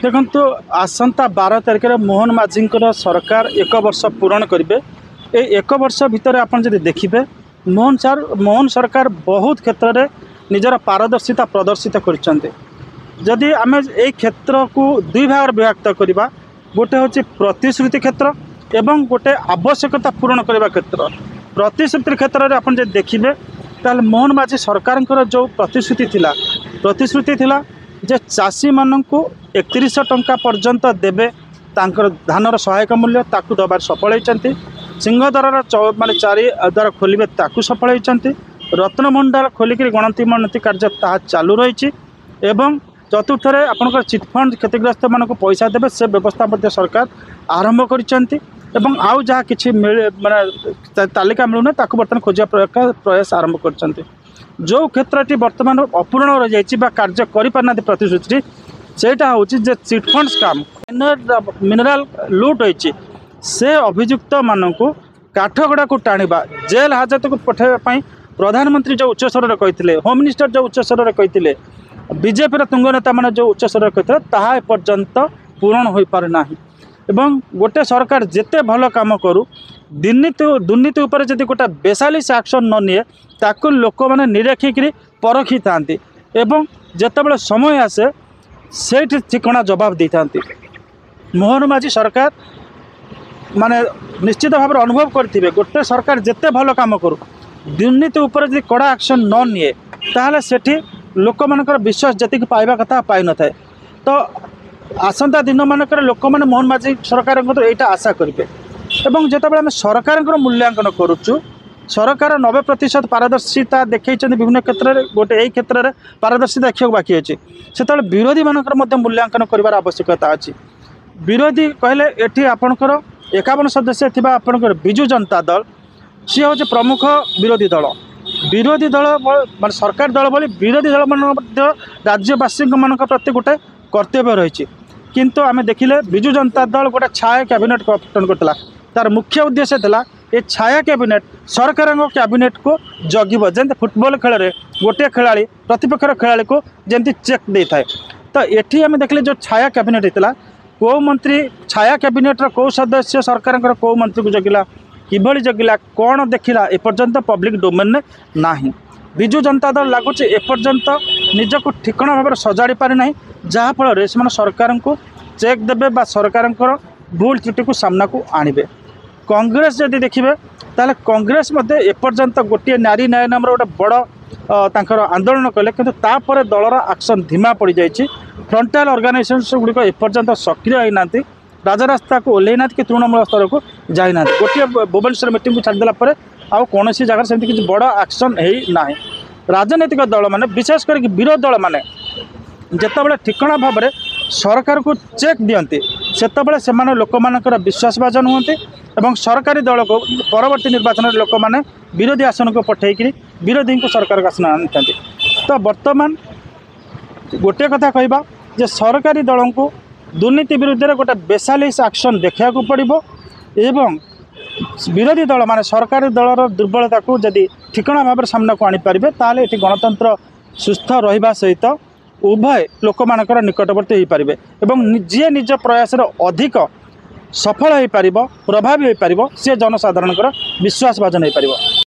देखु आसंता 12 तारिख मोहन माझी सरकार 1 वर्ष पूरण करेंगे। ये 1 वर्ष भितर आपन जदि देखिए मोहन सरकार बहुत क्षेत्र में निजर पारदर्शिता प्रदर्शित करदि आम ये क्षेत्र को दुई भाग विभक्त करवा गोटे हूँ प्रतिश्रुति क्षेत्र एवं गोटे आवश्यकता पूरण करने क्षेत्र। प्रतिश्रुति क्षेत्र में आप देखिए ताल मोहन माझी सरकार जो प्रतिश्रुति थिला जे चाषी मानू 3100 टंका पर्यंत देवे धानर सहायक मूल्य ताकू दबार सफल होती। सिंहद्वार माने 4 द्वार खोलिए ताकू सफल होती। रत्नभंडार खोलिक गणति कार्य ता चालू रही एवं चतुर्थ आपंकर चिटफंड क्षतिग्रस्त मानक पैसा देवे से व्यवस्था सरकार आरंभ कर आउ जहाँ कि माने तालिका मिलूना ताकू बर्तमान खोजा प्रयास आरंभ कर जो क्षेत्र बर्तमान अपूर्ण रही जाइए कार्य करना प्रतिश्रुति सेटा हूँ चिटफंड स्काम मिनराल लुट होती से अभियुक्त मानक काठगड़ा को टाणवा जेल हाजत को पठाइवाई प्रधानमंत्री जो उच्च स्तर कहते होम मिनिस्टर जो उच्च स्तर कहते बीजेपी तुंग नेता मैंने जो उच्च स्तर कहते ताहा एपर्यंत पूरण हो पारना एवं गोटे सरकार जिते भल काम करू दुर्नीति उपर जदि गोटे बेसालिस एक्शन न निए ताकू लोक मैंने निरखिक परखी था एवं जितेबाला समय आसे से ठिकणा जवाब दे था। मोहन माझी सरकार माने निश्चित भाव अनुभव करते गोटे सरकार जिते भल काम करू दुर्नीति उपर जदि कड़ा एक्शन न निए ताहले सेठी लोक मानकर विश्वास जति पाइबा कथा पाई न थाए। तो आसंता दिन मानक लोक मैंने मोहन माझी सरकार यहाँ आशा करेंगे एवं जितेबाला आम सरकार मूल्यांकन करुचु सरकार 90% पारदर्शिता देखी विभिन्न क्षेत्र में गोटे यही क्षेत्र में पारदर्शिता देखा बाकी अच्छे से विरोधी मानकर मूल्यांकन कर आवश्यकता अच्छी। विरोधी कहले ये आपणकर 51 सदस्य थी आपणकर विजु जनता दल सी हूँ प्रमुख विरोधी दल मान सरकार दल भाई विरोधी दल मान राज्यवासी मान प्रति गोटे कर्तव्य रही किंतु आम देखिले विजु जनता दल गोटे छाया कैबिनेट गठन करता तार मुख्य उद्देश्य था ये छाया कैबिनेट सरकार कैबिनेट को जगिब जमी फुटबॉल खेल में गोटे खेला प्रतिपक्षर खेला को जमी चेक दे थाए। तो ये आम देखिले जो छाया कैबिनेट होता कौ मंत्री छाया कैबिनेट कौ सदस्य सरकार कौ मंत्री को जगिला किभली जगिला कौन देखला एपर्यंत पब्लिक डोमेन में ना। विजु जनता दल लगुच एपर्यंत निजक ठिकणा भाव सजाड़ी पारि ना जहाँफल से सरकार को चेक देवे सरकार भूल त्रुटि को सामना को आणवे। कांग्रेस जदि देखिए ताले कांग्रेस एपर्यंत गोटे नारी न्याय नाम गोटे बड़ आंदोलन कले किंतु तापर दलर एक्शन धीमा पड़ जाइए। फ्रंटाल ऑर्गेनाइजेशन गुड़िक एपर्यंत सक्रिय होना राजरास्ता को ओल्लैना कि तृणमूल स्तर को जाना गोटे भुवनेश्वर मीटिंग को छाड़देला आउ कौन जगह से किसी बड़ एक्शन ना। राजनैतिक दल मैंने विशेष कर विरोधी दल मैंने जितेबाला ठिकणा भाव में सरकार को चेक दियंती सेतबेले से लोक मानकर विश्वासभाजन हुए और सरकारी दल को परवर्ती निर्वाचन में लोक मैंने विरोधी आसन को पठेक विरोधी को सरकार आसन आनी था। तो बर्तमान गोटे कथा कहबा जे सरकारी दल को दुर्नीति विरुद्ध में गोटे बेसालिस एक्शन देखा पड़ो एवं विरोधी दल माने सरकारी दलर दुर्बलता को जदि ठिकणा भाव सामना को आनीपारे ताले ये गणतंत्र सुस्थ रहा सहित उभय लोक मानकर निकटवर्ती हो पारे और जी निज प्रयास अधिक सफल हो पार प्रभावी हो पार सी जनसाधारण विश्वासभाजन हो पार।